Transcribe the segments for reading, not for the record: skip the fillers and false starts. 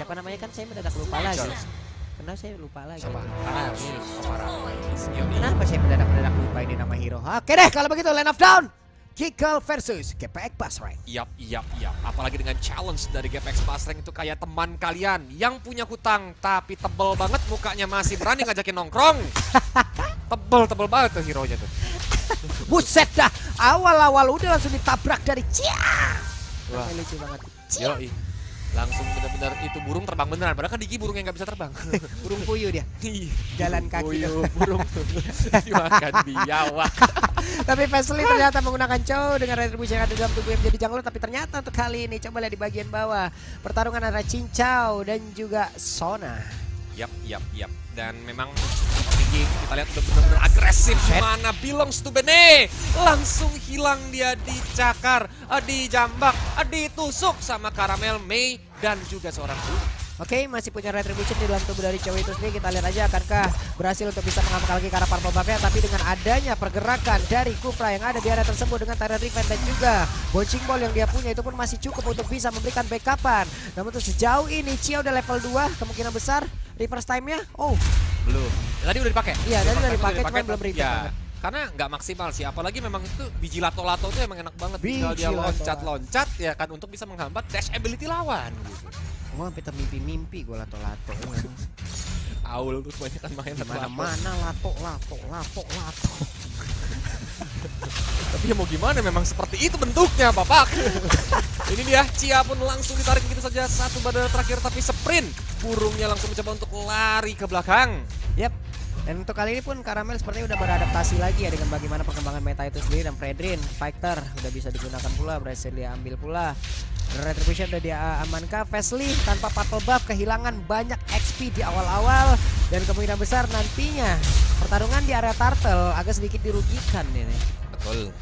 Siapa namanya kan saya mendadak lupa lagi. Kenapa saya lupa lagi? Siapa? Kenapa saya mendadak lupa ini nama hero? Oke deh, kalau begitu Land of Dawn, Kikal versus GPX Basreng. Yap. Apalagi dengan challenge dari GPX Basreng itu kayak teman kalian yang punya hutang tapi tebel banget mukanya masih berani ngajakin nongkrong. Tebel banget tuh hero-nya tuh. Buset dah, awal-awal udah langsung ditabrak dari Cia. Wah, Lucu banget. yoi. Langsung benar-benar itu burung terbang beneran. Padahal kan Diki burung yang nggak bisa terbang. Burung puyuh dia. Jalan kaki Puyuh, burung dimakan biawak. Tapi Vesely ternyata menggunakan Chow dengan retribusi yang ada dalam tubuh yang menjadi jungler. Tapi ternyata untuk kali ini coba lihat di bagian bawah, pertarungan antara Cincau dan juga Sona. Yap. Dan memang Gigi kita lihat udah benar-benar agresif. Mana belongs to Bene. Langsung hilang dia dicakar, dijambak, ditusuk sama Karamel, Mei dan juga seorang Oke, masih punya retribution di dalam tubuh dari Chow itu sendiri. Kita lihat aja akankah berhasil untuk bisa mengamankan lagi karena Purple Buff-nya. Tapi dengan adanya pergerakan dari Kufra yang ada di area tersebut dengan Tyrant Revenge dan juga Bouncing Ball yang dia punya itu pun masih cukup untuk bisa memberikan backupan. Namun untuk sejauh ini Cia udah level 2, kemungkinan besar reverse time-nya belum. Tadi udah dipakai. Iya, tadi udah dipakai cuman belum repeat. Ya, karena nggak maksimal sih. Apalagi memang itu biji lato-lato itu emang enak banget. Tinggal dia loncat-loncat ya kan untuk bisa menghambat dash ability lawan gitu. Gua sampai termimpi-mimpi gua lato-lato. Aul tuh kebanyakan main Mana lato. Tapi ya mau gimana, memang seperti itu bentuknya, Bapak. Ini dia, Cia pun langsung ditarik begitu saja. Satu badan terakhir tapi sprint. Burungnya langsung mencoba untuk lari ke belakang. Yap. Dan untuk kali ini pun Karamel sepertinya udah beradaptasi lagi ya dengan bagaimana perkembangan meta itu sendiri. Dan Fredrin, Fighter udah bisa digunakan pula, berhasil dia ambil pula. Retribution udah dia amankan. Vesely tanpa Purple Buff kehilangan banyak XP di awal-awal. Dan kemungkinan besar nantinya pertarungan di area Turtle agak sedikit dirugikan ini. Betul.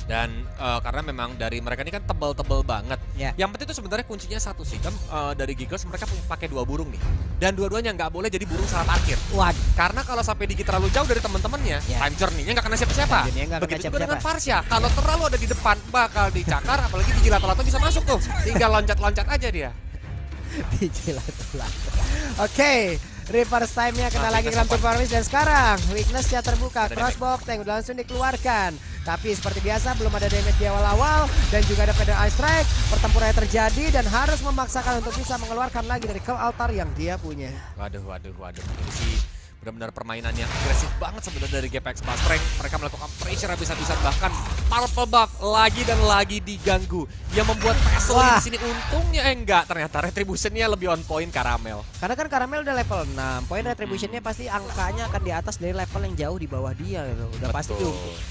Dan karena memang dari mereka ini kan tebal-tebal banget. Ya. Yang penting itu sebenarnya kuncinya satu sih. Kan dari Giggles mereka punya pakai 2 burung nih. Dan dua-duanya nggak boleh jadi burung salah parkir. Waduh. Karena kalau sampai Digi terlalu jauh dari teman-temannya, time journey-nya nggak kena siapa-siapa. Begitu juga dengan Farsha. Kalau terlalu ada di depan bakal dicakar, apalagi di lato-lato bisa masuk tuh. Tinggal loncat-loncat aja dia. Di lato-lato. Oke. Reverse time-nya kena lagi dalam performance dan sekarang weakness-nya terbuka. Crossbow tank udah langsung dikeluarkan. Tapi seperti biasa belum ada damage di awal-awal dan juga ada Feather Ice Strike. Pertempuran terjadi dan harus memaksakan untuk bisa mengeluarkan lagi dari Call Altar yang dia punya. Waduh. Ini sih benar-benar permainan yang agresif banget sebenarnya dari GPX Basreng. Mereka melakukan pressure habis-habisan, bahkan Purple Buff lagi dan lagi diganggu. Yang membuat Vesely di sini untungnya enggak, ternyata retributionnya lebih on point Karamel. Karena kan Karamel udah level 6, poin retributionnya pasti angkanya akan di atas dari level yang jauh di bawah dia gitu. Udah pasti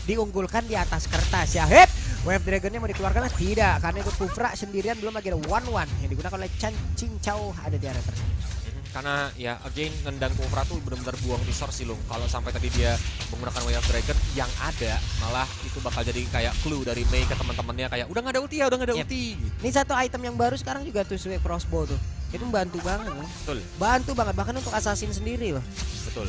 diunggulkan di atas kertas ya. Hip, Wave Dragon-nya mau dikeluarkan? Tidak, karena ikut Kufra sendirian, belum lagi ada 1-1 yang digunakan oleh Cincau ada di area tersebut. Karena ya again nendang Kufra tuh benar-benar buang resource sih Lung. Kalau sampai tadi dia menggunakan Way of Dragon, yang ada malah itu bakal jadi kayak clue dari Mei ke teman-temannya kayak udah nggak ada ulti ya, udah nggak ada ulti. Ini satu item yang baru sekarang juga tuh Swift Crossbow tuh. Itu membantu banget loh. Betul. Bantu banget bahkan untuk assassin sendiri loh. Betul.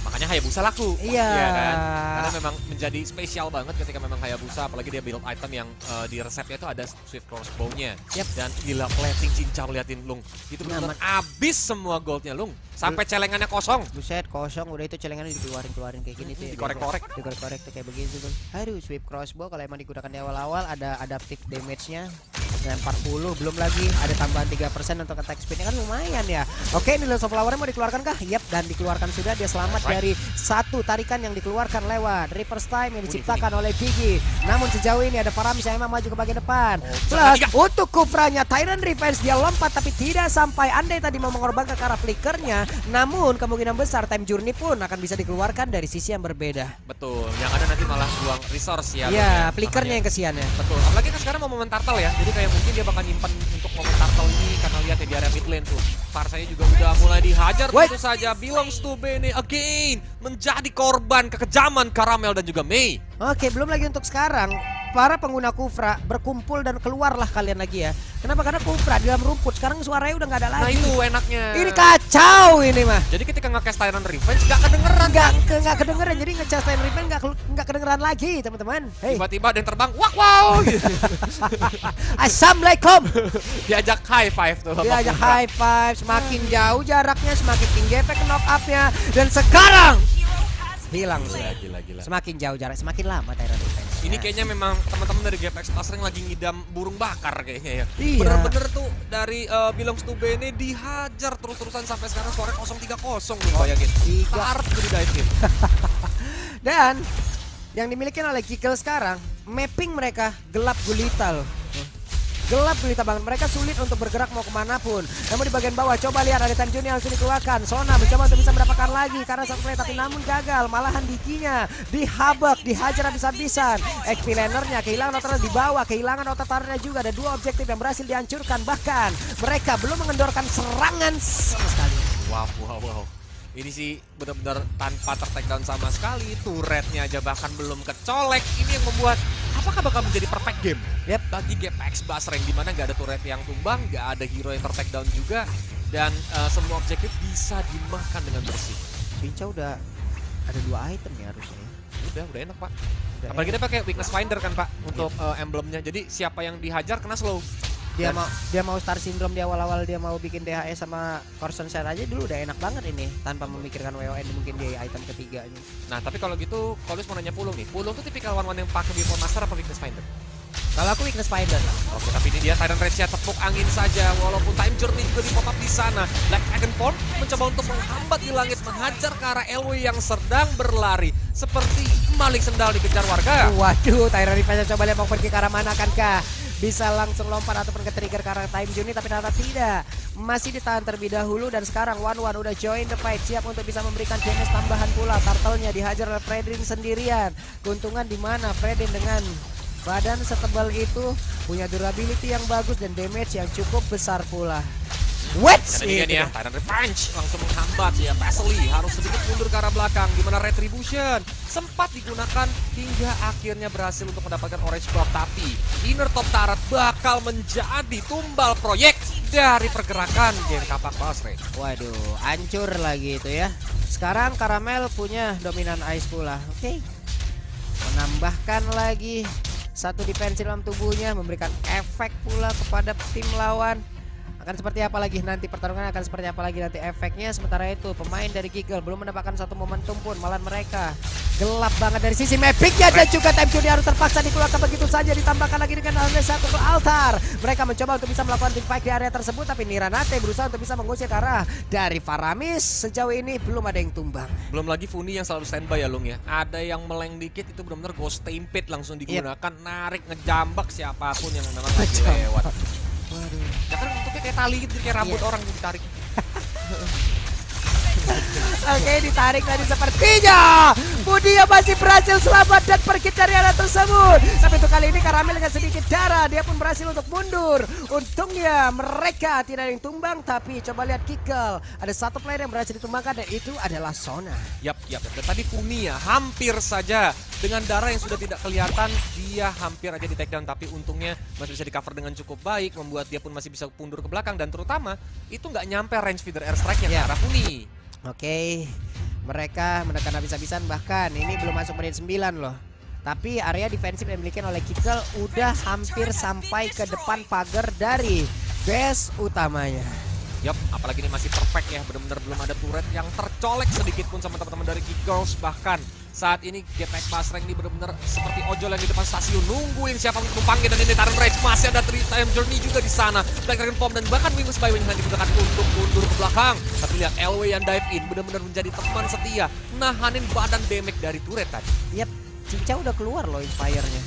Makanya Hayabusa laku. Iya. Kan? Karena memang menjadi spesial banget ketika memang Hayabusa, apalagi dia build item yang di resepnya itu ada Swift Crossbow-nya. Dan gila plating Cincau, liatin Lung. Itu benar-benar abis semua goldnya Lung. Sampai celengannya kosong. Buset, kosong. Udah itu celengannya dikeluarin kayak gini tuh. Dikorek-korek. Dikorek-korek tuh kayak begitu tuh. Aduh, Swift Crossbow kalau emang digunakan di awal-awal ada adaptive damage-nya. Dan 40, belum lagi ada tambahan 3% untuk attack speed-nya kan lumayan ya. Oke, ini Lens of Flower-nya mau dikeluarkan kah? Yap, dan dikeluarkan sudah. Dia selamat dari satu tarikan yang dikeluarkan lewat reverse time yang diciptakan oleh Gigi. Namun sejauh ini ada Paramis yang memang maju ke bagian depan. Plus untuk Kufranya Tyrant Revenge dia lompat tapi tidak sampai. Andai tadi mau mengorbankan ke arah flickernya, namun kemungkinan besar time journey pun akan bisa dikeluarkan dari sisi yang berbeda. Betul, yang ada nanti malah buang resource ya. Iya, flickernya yang kesian ya. Betul, apalagi kan sekarang mau momen turtle ya. Jadi kayak mungkin dia bakal nyimpen untuk momen turtle ini karena lihat ya di area mid lane tuh. Farsanya juga udah mulai dihajar tentu saja. Belongs to Bene again. Menjadi korban kekejaman Karamel dan juga Mei. Oke, belum lagi untuk sekarang. para pengguna Kufra berkumpul dan keluarlah kalian lagi ya. Kenapa? Karena Kufra di dalam rumput sekarang suaranya udah nggak ada lagi. Nah itu enaknya. Ini kacau ini mah. Jadi ketika nge-cast Tyrant Revenge gak kedengeran. Nggak kedengeran. Jadi nge-cast Tyrant Revenge nggak kedengeran lagi teman-teman. Hey. Tiba-tiba ada yang terbang. Wow. Assalamualaikum. Diajak high five tuh. Diajak high five. Semakin jauh jaraknya, semakin tinggi efek knock up-nya. Dan sekarang hilang sudah. Gila. Semakin jauh jarak, semakin lama Tyrant Revenge. Ini kayaknya memang teman-teman dari GPX sering lagi ngidam burung bakar kayaknya ya. Iya. Bener-bener tuh dari Belongs to Bene dihajar terus-terusan sampai sekarang skornya 0-3-0 lu bayangin. Karet tuh di-dive-in. Dan yang dimiliki oleh Kikil sekarang, mapping mereka gelap gulita loh. Gelap gulita banget, mereka sulit untuk bergerak mau kemanapun. Namun di bagian bawah, coba lihat ada Time Journey yang langsung dikeluarkan. Sona mencoba untuk bisa mendapatkan lagi karena satu play tapi namun gagal. Malahan Dikinya dihabak, dihajar habis-habisan. XP lanernya kehilangan otot di bawah, kehilangan otot taruhnya juga. Ada 2 objektif yang berhasil dihancurkan. Bahkan mereka belum mengendorkan serangan sama sekali. Wow. Ini sih benar-benar tanpa tertakedown sama sekali. Turretnya aja bahkan belum kecolek. Ini yang membuat apakah bakal menjadi perfect game bagi GPX Basreng, dimana gak ada turret yang tumbang, gak ada hero yang tertakedown juga, dan semua objektif bisa dimakan dengan bersih. Pinca udah ada 2 item ya harusnya. Udah enak pak. Apalagi dia pakai weakness finder kan pak untuk emblemnya. Jadi siapa yang dihajar kena slow. Dia mau Star Syndrome di awal-awal, dia mau bikin DHS sama Corson Share aja dulu udah enak banget ini tanpa memikirkan WON mungkin di item ketiganya. Nah tapi kalau gitu, Kolus mau nanya Pulung nih. Pulung tuh tipikal one-one yang pakai Weapon Master apa Weakness Finder? Kalau aku Weakness Finder. Oke, tapi ini dia Tyrant Rage-nya tepuk angin saja, walaupun Time Journey juga di pop up di sana. Black Dragonborn mencoba untuk menghambat di langit, menghajar ke arah LW yang sedang berlari seperti maling sendal dikejar warga. Waduh, Tyrant Revenge coba lihat mau pergi ke arah mana akankah? Bisa langsung lompat ataupun ke-trigger ke arah Time Journey, tapi ternyata tidak. Masih ditahan terlebih dahulu dan sekarang One udah join the fight, siap untuk bisa memberikan damage tambahan pula. Turtle-nya dihajar oleh Fredrin sendirian. Keuntungan di mana Fredrin dengan badan setebal itu punya durability yang bagus dan damage yang cukup besar pula. Karena dia nih ya, Tyrant Revenge langsung menghambat ya. Pasely harus sedikit mundur ke arah belakang, di mana Retribution sempat digunakan hingga akhirnya berhasil untuk mendapatkan Orange Buff. Tapi Inner Top Turret bakal menjadi tumbal proyek dari pergerakan game Kapak Basreng. Waduh, hancur lagi itu ya. Sekarang Karamel punya dominan ice pula. Oke. Menambahkan lagi satu defensi dalam tubuhnya, memberikan efek pula kepada tim lawan. Akan seperti apa lagi nanti pertarungan, akan seperti apa lagi nanti efeknya. Sementara itu pemain dari Giggle belum mendapatkan satu momentum pun, malah mereka gelap banget dari sisi mappingnya. Dan juga Time Journey harus terpaksa dikeluarkan begitu saja, ditambahkan lagi dengan satu altar. Mereka mencoba untuk bisa melakukan team fight di area tersebut, tapi Niranate berusaha untuk bisa mengusir ke arah dari Faramis. Sejauh ini belum ada yang tumbang. Belum lagi Funi yang selalu standby ya Lung ya. Ada yang meleng dikit itu benar-benar Ghost Stampede langsung digunakan, narik ngejambak siapapun yang memang lagi lewat. Waduh. Ya kan bentuknya kayak tali gitu, kayak rambut orang yang ditarik. Oke, ditarik tadi sepertinya Budia masih berhasil selamat dan pergi dari area tersebut. Tapi untuk kali ini Karamel dengan sedikit darah, dia pun berhasil untuk mundur. Untungnya mereka tidak ada yang tumbang, tapi coba lihat Kikil. Ada satu player yang berhasil ditumbangkan dan itu adalah Sona. Yap. Dan tadi Funi ya, hampir saja dengan darah yang sudah tidak kelihatan, dia hampir aja di takedown. Tapi untungnya masih bisa di cover dengan cukup baik, membuat dia pun masih bisa mundur ke belakang. Dan terutama itu nggak nyampe range feeder airstrike yang ke arah Funi. Oke, mereka menekan habis-habisan, bahkan ini belum masuk menit 9 loh. Tapi area defensif yang dimiliki oleh Kikil udah hampir sampai ke depan pagar dari base utamanya. Yap, apalagi ini masih perfect ya, benar-benar belum ada turret yang tercolek sedikit pun sama teman-teman dari Kikils. Bahkan saat ini GPX Basreng ini benar-benar seperti ojol yang di depan stasiun nungguin siapa yang numpangin. Dan ini Tyrant Rage masih ada Time Journey juga di sana. Black Dragon Bomb dan bahkan Wings by Wing yang digunakan untuk mundur ke belakang. Tapi lihat LW yang dive in benar-benar menjadi teman setia, nahanin badan damage dari turret tadi. Yap, Cinca udah keluar loh Inspire-nya.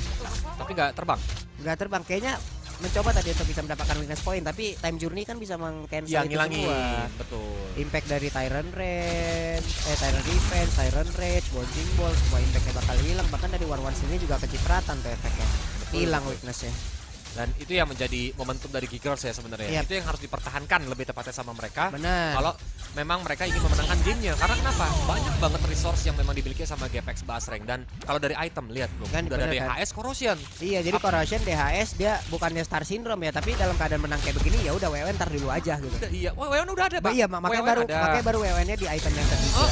Tapi nggak terbang. Nggak terbang, kayaknya mencoba tadi untuk bisa mendapatkan weakness point, tapi Time Journey kan bisa meng-cancel Ya, itu ngilangin. semua. Betul. Impact dari Tyrant Rage, Tyrant Defense, Tyrant Rage, Bouncing Ball, semua impactnya bakal hilang. Bahkan dari One sini juga kecipratan tuh efeknya. Hilang weaknessnya. Dan itu yang menjadi momentum dari Giggles ya sebenarnya. Yap. Itu yang harus dipertahankan lebih tepatnya sama mereka. Benar. Kalau memang mereka ingin memenangkan gamenya. Karena kenapa? Banyak banget resource yang memang dimiliki sama GPX Basreng. Dan kalau dari item, lihat bro, Kan, udah ada bener kan? DHS Corrosion. Iya, jadi Corrosion DHS dia bukannya Star Syndrome ya, tapi dalam keadaan menang kayak begini ya udah WW ntar dulu aja gitu. Iya, WWN udah ada, Pak. Iya, makanya baru WW-nya di item yang ketiga.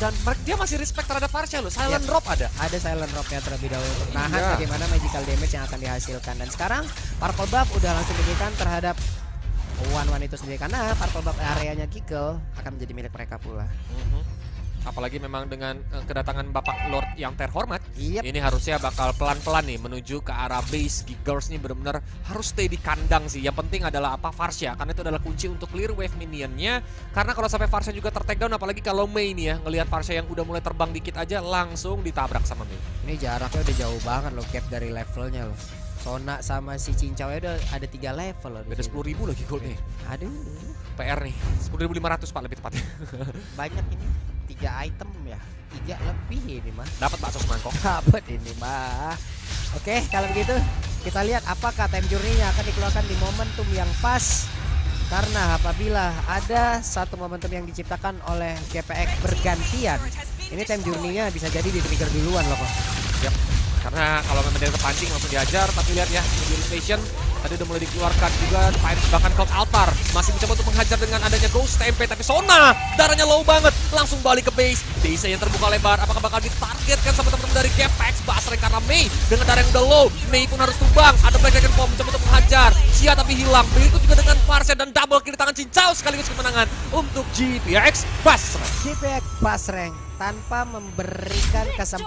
Dan dia masih respect terhadap Farsha loh. Silent Yap. Drop ada. Ada silent drop-nya terlebih dahulu untuk nahan Iya. bagaimana magical damage yang akan dihasilkan. Dan sekarang Purple Buff udah langsung diberikan terhadap One itu sendiri karena Purple Buff areanya Giggles akan menjadi milik mereka pula. Apalagi memang dengan kedatangan Bapak Lord yang terhormat, Yap. ini harusnya bakal pelan-pelan nih menuju ke arah base. Giggles nih benar-benar harus stay di kandang sih. Yang penting adalah apa? Farsha, karena itu adalah kunci untuk clear wave minionnya. Karena kalau sampai Farsha juga tertake down, apalagi kalau Mei nih ya, ngelihat Farsha yang udah mulai terbang dikit aja langsung ditabrak sama Mei. Ini jaraknya udah jauh banget loh, gap dari levelnya loh. Sona sama si Cincau udah ada 3 level loh. Beda 10.000 lagi gold nih. Aduh, PR nih, 10.500 Pak lebih tepatnya. banyak ini. 3 item ya. 3 lebih ini mah. Dapat bakso semangkok. Dapat ini mah. Oke, kalau begitu kita lihat apakah time journey-nya akan dikeluarkan di momentum yang pas. Karena apabila ada satu momentum yang diciptakan oleh GPX bergantian, ini time journey-nya bisa jadi di trigger duluan loh kok. Yap. Karena kalau memang dia terpancing langsung diajar, tapi lihat ya, Injury Station tadi udah mulai dikeluarkan juga, bahkan Cloud Altar masih mencoba untuk menghajar dengan adanya Ghost TMP, tapi Sona darahnya low banget, langsung balik ke base. Desa yang terbuka lebar, apakah bakal ditargetkan sama teman-teman dari GPX Basreng karena Mei dengan darah yang udah low, Mei pun harus tumbang, ada Black Dragon Bomb mencoba untuk menghajar, Sia tapi hilang, begitu juga dengan Farsha dan double kill di tangan Cincau sekaligus kemenangan untuk GPX Basreng. GPX Basreng tanpa memberikan kesempatan